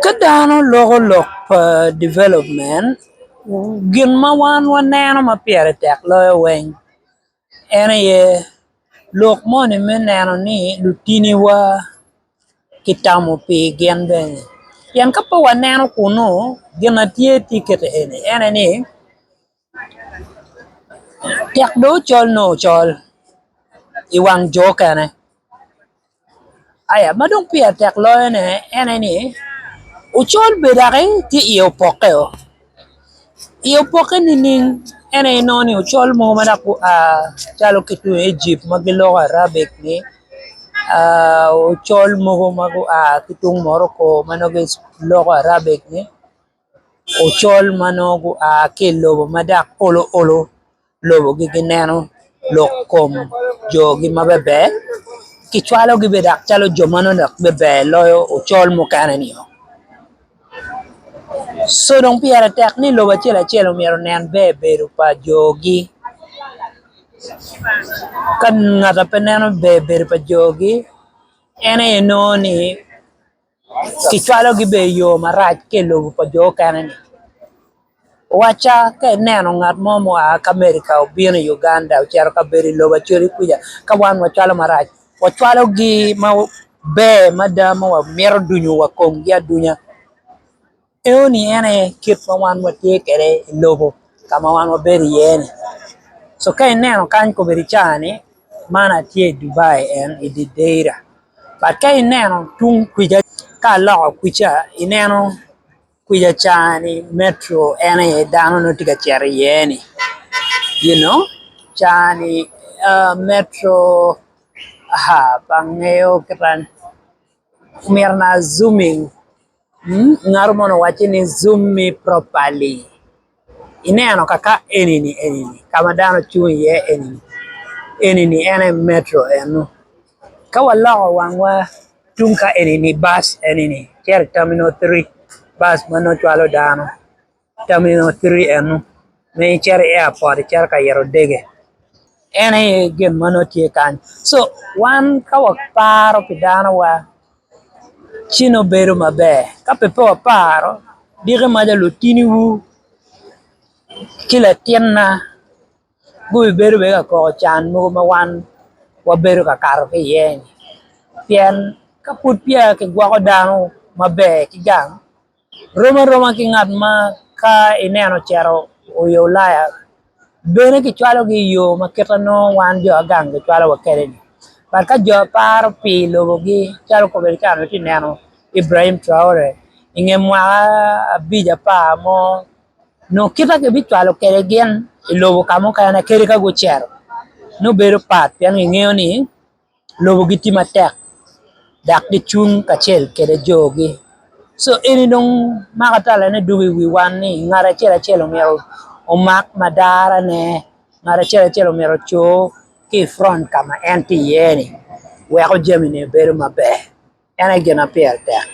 Kadano logo lok development gin ma wan waneno ma pyere tek loyo weny ene ye lok moni me neno ni lutini wa kitamo pi gin bene pien kapo waneno kuno gin tye tiket ene ni tek do col no col i wang jo kene aya madong pyere tek loyo ne ene ni ucol bedake ti iyo opoke o iyo opoke ni ning ene noni ucol mo madak calo kitu Egypt magiloko Arabic ni ucol mogo mago kitung Morocco manogo loko Arabic ni ucol manogo ke lobo madak olo olo lobo gi gineno lok kom jogi mabebe kichwalo gi bedak chalo jo manodak bebe loyo ucol mukane ni so dong pyere tek ni lobo acel omyero nen bedo pa jogi ka ng'ato pe neno bedo pa jogi ene ni kichwalo gi be yo marac ke lobo pa jo kene ni wacha ka neno ng'at mo ka America obino Uganda ocero ka bedo i lobo acel kuja ka wan wachwalo marac wachwalo gi ma be mada ma wamiro dunyo wa komgi adunya eoni ene kit ma wan watye kede i lobo kama wan wabedo iye ni so ka ineno kany kobedo cani man atye i Dubai en i Dideira but ka ineno tung kuja ka loko kuca ineno kuja cani metro ene dano no tye ka cito iye ni you know cani metro pangeo kitan mirna zooming ngaro mono wacho ni zoom me properly ineno kaka enini kama dano chung iye enini ene metro eno ka waloko wangwa tung ka enini bus enini cero terminal 3 bus mano chwalo dano terminal 3 eno me cero airport cero ka yero dege ene gin mano tye kany so wan ka waparo pi dano wa chino bedo maber ka pe waparo dike maja lutini wu kila tinna gubi bedo be ka koko can mogo ma wan wabedo ka kato ki iye ni pien ka pud pia ki gwoko dano maber ki gang roma ki ngat ma ka ineno cero uyo Ulaya bene ki chwalo gi yo makita no wan jo gang ki chwalo wa kede ni but ka jo paro pi lobo gi calo kobedo cano ti neno Ibrahim Traore inge mwaka abija pa mo no kita ke bi chwalo kede gin ilobo kamo kayana kede ka gucero no bedo pat pien ing'eyo ni lobo gi ti matek dak di chung kacel kede jogi so eni dong makatala ne dugi wi wan ni ngara acel omyero omak madara ne ngara acel omyero cho ki front kama en ti iye ni weko jami ni bedo maber ene gina pyere tek